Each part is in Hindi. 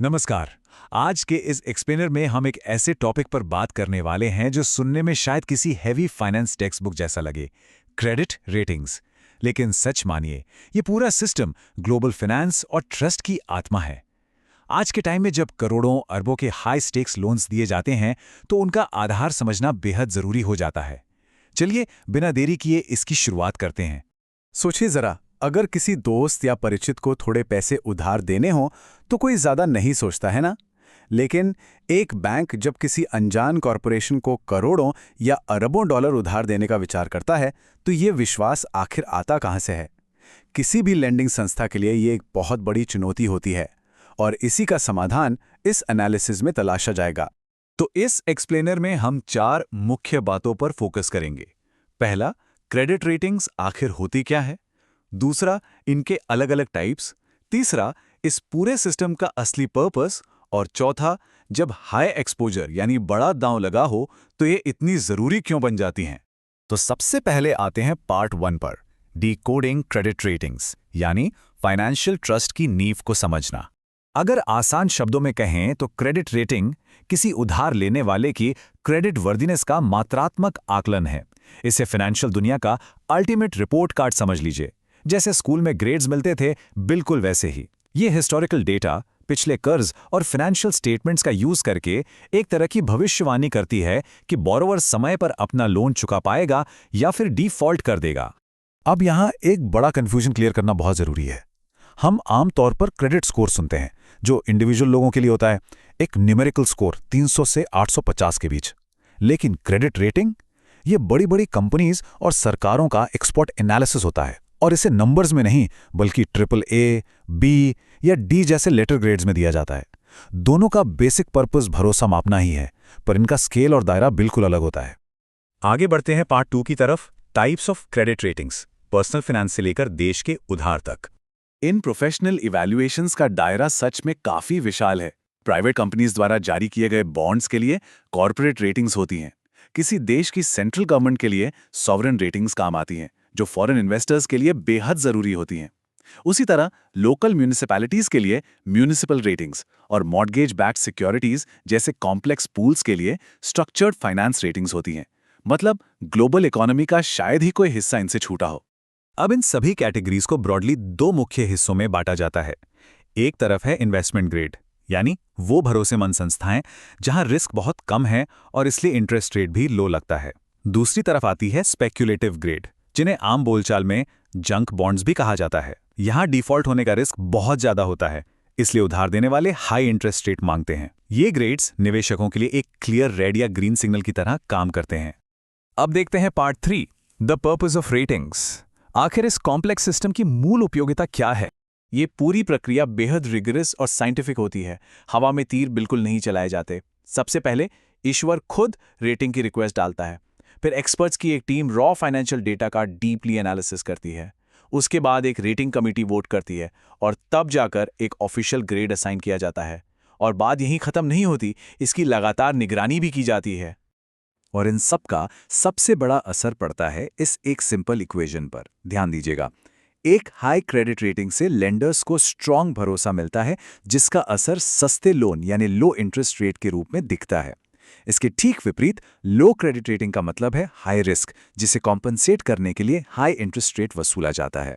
नमस्कार। आज के इस एक्सप्लेनर में हम एक ऐसे टॉपिक पर बात करने वाले हैं जो सुनने में शायद किसी हैवी फाइनेंस टेक्स्ट बुक जैसा लगे, क्रेडिट रेटिंग्स। लेकिन सच मानिए, ये पूरा सिस्टम ग्लोबल फाइनेंस और ट्रस्ट की आत्मा है। आज के टाइम में जब करोड़ों अरबों के हाई स्टेक्स लोन्स दिए जाते हैं, तो उनका आधार समझना बेहद जरूरी हो जाता है। चलिए बिना देरी किए इसकी शुरुआत करते हैं। सोचिए जरा, अगर किसी दोस्त या परिचित को थोड़े पैसे उधार देने हों तो कोई ज्यादा नहीं सोचता है ना। लेकिन एक बैंक जब किसी अनजान कॉरपोरेशन को करोड़ों या अरबों डॉलर उधार देने का विचार करता है, तो ये विश्वास आखिर आता कहां से है। किसी भी लेंडिंग संस्था के लिए ये एक बहुत बड़ी चुनौती होती है, और इसी का समाधान इस एनालिसिस में तलाशा जाएगा। तो इस एक्सप्लेनर में हम 4 मुख्य बातों पर फोकस करेंगे। पहला, क्रेडिट रेटिंग्स आखिर होती क्या है। दूसरा, इनके अलग अलग टाइप्स। तीसरा, इस पूरे सिस्टम का असली पर्पस। और चौथा, जब हाई एक्सपोजर यानी बड़ा दांव लगा हो तो ये इतनी जरूरी क्यों बन जाती हैं। तो सबसे पहले आते हैं पार्ट 1 पर, डिकोडिंग क्रेडिट रेटिंग्स यानी फाइनेंशियल ट्रस्ट की नींव को समझना। अगर आसान शब्दों में कहें तो क्रेडिट रेटिंग किसी उधार लेने वाले की क्रेडिट वर्दीनेस का मात्रात्मक आकलन है। इसे फाइनेंशियल दुनिया का अल्टीमेट रिपोर्ट कार्ड समझ लीजिए। जैसे स्कूल में ग्रेड्स मिलते थे, बिल्कुल वैसे ही ये हिस्टोरिकल डेटा, पिछले कर्ज और फाइनेंशियल स्टेटमेंट्स का यूज करके एक तरह की भविष्यवाणी करती है कि बोरोवर समय पर अपना लोन चुका पाएगा या फिर डिफॉल्ट कर देगा। अब यहाँ एक बड़ा कंफ्यूजन क्लियर करना बहुत जरूरी है। हम आम तौर पर क्रेडिट स्कोर सुनते हैं, जो इंडिविजुअल लोगों के लिए होता है एक न्यूमेरिकल स्कोर 300 से 850 के बीच। लेकिन क्रेडिट रेटिंग ये बड़ी बड़ी कंपनीज और सरकारों का एक्सपर्ट एनालिसिस होता है, और इसे नंबर्स में नहीं बल्कि AAA, B या D जैसे लेटर ग्रेड्स में दिया जाता है। दोनों का बेसिक पर्पस भरोसा मापना ही है, पर इनका स्केल और दायरा बिल्कुल अलग होता है। आगे बढ़ते हैं पार्ट 2 की तरफ, types of credit ratings, personal finance से लेकर देश के उधार तक। इन प्रोफेशनल इवैल्यूएशंस का दायरा सच में काफी विशाल है। प्राइवेट कंपनीज द्वारा जारी किए गए बॉन्ड्स के लिए कॉर्पोरेट रेटिंग्स होती हैं। किसी देश की सेंट्रल गवर्नमेंट के लिए सॉवरेन रेटिंग्स काम आती हैं, जो फॉरेन इन्वेस्टर्स के लिए बेहद जरूरी होती हैं। उसी तरह लोकल म्यूनिसिपैलिटीज के लिए म्यूनिसिपल रेटिंग्स और मॉर्गेज बैक्ड सिक्योरिटीज जैसे कॉम्प्लेक्स पूल्स के लिए स्ट्रक्चर्ड फाइनेंस रेटिंग्स होती हैं। मतलब ग्लोबल इकोनॉमी का शायद ही कोई हिस्सा इनसे छूटा हो। अब इन सभी कैटेगरीज को ब्रॉडली 2 मुख्य हिस्सों में बांटा जाता है। एक तरफ है इन्वेस्टमेंट ग्रेड, यानी वो भरोसेमंद संस्थाएं जहां रिस्क बहुत कम है और इसलिए इंटरेस्ट रेट भी लो लगता है। दूसरी तरफ आती है स्पेक्युलेटिव ग्रेड, जिन्हें आम बोलचाल में जंक बॉन्ड्स भी कहा जाता है। यहां डिफॉल्ट होने का रिस्क बहुत ज्यादा होता है, इसलिए उधार देने वाले हाई इंटरेस्ट रेट मांगते हैं। ये ग्रेड्स निवेशकों के लिए एक क्लियर रेड या ग्रीन सिग्नल की तरह काम करते हैं। अब देखते हैं part 3, the purpose of ratings. आखिर इस कॉम्प्लेक्स सिस्टम की मूल उपयोगिता क्या है। ये पूरी प्रक्रिया बेहद रिगरस और साइंटिफिक होती है। हवा में तीर बिल्कुल नहीं चलाए जाते। सबसे पहले ईश्वर खुद रेटिंग की रिक्वेस्ट डालता है, फिर एक्सपर्ट्स की एक टीम रॉ फाइनेंशियल डेटा का डीपली एनालिसिस करती है। उसके बाद एक रेटिंग कमेटी वोट करती है और तब जाकर एक ऑफिशियल ग्रेड असाइन किया जाता है। और बात यहीं खत्म नहीं होती, इसकी लगातार निगरानी भी की जाती है। और इन सब का सबसे बड़ा असर पड़ता है इस एक सिंपल इक्वेशन पर। ध्यान दीजिएगा, एक हाई क्रेडिट रेटिंग से लेंडर्स को स्ट्रांग भरोसा मिलता है, जिसका असर सस्ते लोन यानी लो इंटरेस्ट रेट के रूप में दिखता है। इसके ठीक विपरीत लो क्रेडिट रेटिंग का मतलब है हाई रिस्क, जिसे कॉम्पनसेट करने के लिए हाई इंटरेस्ट रेट वसूला जाता है।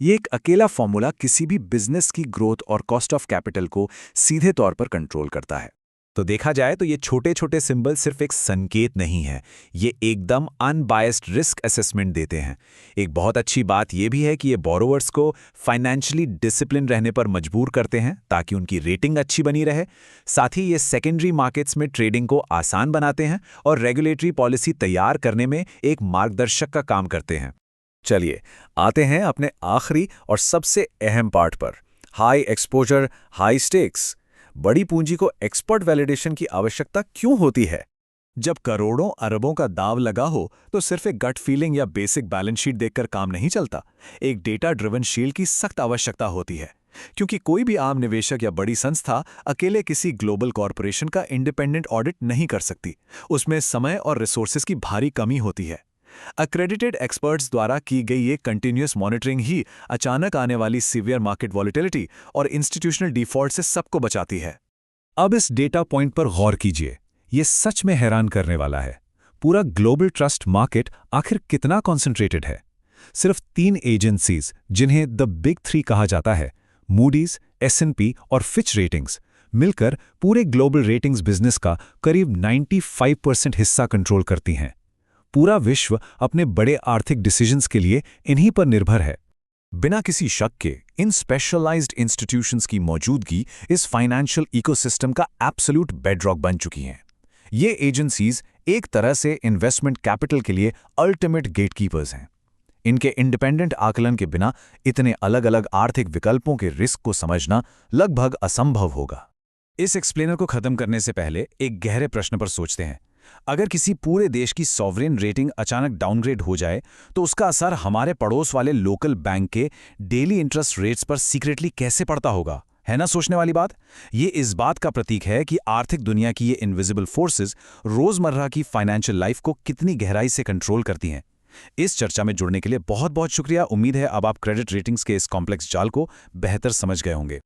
ये एक अकेला फॉर्मूला किसी भी बिजनेस की ग्रोथ और कॉस्ट ऑफ कैपिटल को सीधे तौर पर कंट्रोल करता है। तो देखा जाए तो ये छोटे छोटे सिंबल सिर्फ एक संकेत नहीं है, ये एकदम अनबायस्ड रिस्क असेसमेंट देते हैं। एक बहुत अच्छी बात ये भी है कि ये बोरोवर्स को फाइनेंशियली डिसिप्लिन रहने पर मजबूर करते हैं ताकि उनकी रेटिंग अच्छी बनी रहे। साथ ही ये सेकेंडरी मार्केट्स में ट्रेडिंग को आसान बनाते हैं और रेगुलेटरी पॉलिसी तैयार करने में एक मार्गदर्शक का काम करते हैं। चलिए आते हैं अपने आखिरी और सबसे अहम पार्ट पर, हाई एक्सपोजर हाई स्टेक्स। बड़ी पूंजी को एक्सपर्ट वैलिडेशन की आवश्यकता क्यों होती है। जब करोड़ों अरबों का दाव लगा हो तो सिर्फ एक गट फीलिंग या बेसिक बैलेंस शीट देखकर काम नहीं चलता। एक डेटा ड्रिवन शील्ड की सख्त आवश्यकता होती है, क्योंकि कोई भी आम निवेशक या बड़ी संस्था अकेले किसी ग्लोबल कॉरपोरेशन का इंडिपेंडेंट ऑडिट नहीं कर सकती। उसमें समय और रिसोर्सेज की भारी कमी होती है। अक्रेडिटेड एक्सपर्ट्स द्वारा की गई ये कंटिन्यूअस मॉनिटरिंग ही अचानक आने वाली सीवियर मार्केट वॉलेटिलिटी और इंस्टीट्यूशनल डिफॉल्ट से सबको बचाती है। अब इस डेटा पॉइंट पर गौर कीजिए, ये सच में हैरान करने वाला है। पूरा ग्लोबल ट्रस्ट मार्केट आखिर कितना कॉन्सेंट्रेटेड है? सिर्फ 3 एजेंसीज, जिन्हें द बिग 3 कहा जाता है, मूडीज, S&P और फिच रेटिंग्स, मिलकर पूरे ग्लोबल रेटिंग्स बिजनेस का करीब 95% हिस्सा कंट्रोल करती हैं। पूरा विश्व अपने बड़े आर्थिक डिसीजंस के लिए इन्हीं पर निर्भर है। बिना किसी शक के इन स्पेशलाइज्ड इंस्टीट्यूशंस की मौजूदगी इस फाइनेंशियल इकोसिस्टम का एब्सोल्यूट बेडरॉक बन चुकी हैं। ये एजेंसीज एक तरह से इन्वेस्टमेंट कैपिटल के लिए अल्टीमेट गेटकीपर्स हैं। इनके इंडिपेंडेंट आकलन के बिना इतने अलग-अलग आर्थिक विकल्पों के रिस्क को समझना लगभग असंभव होगा। इस एक्सप्लेनर को खत्म करने से पहले एक गहरे प्रश्न पर सोचते हैं। अगर किसी पूरे देश की सॉवरेन रेटिंग अचानक डाउनग्रेड हो जाए तो उसका असर हमारे पड़ोस वाले लोकल बैंक के डेली इंटरेस्ट रेट्स पर सीक्रेटली कैसे पड़ता होगा, है ना सोचने वाली बात। ये इस बात का प्रतीक है कि आर्थिक दुनिया की ये इनविजिबल फोर्सेस रोजमर्रा की फाइनेंशियल लाइफ को कितनी गहराई से कंट्रोल करती हैं। इस चर्चा में जुड़ने के लिए बहुत बहुत शुक्रिया। उम्मीद है अब आप क्रेडिट रेटिंग्स के इस कॉम्प्लेक्स जाल को बेहतर समझ गए होंगे।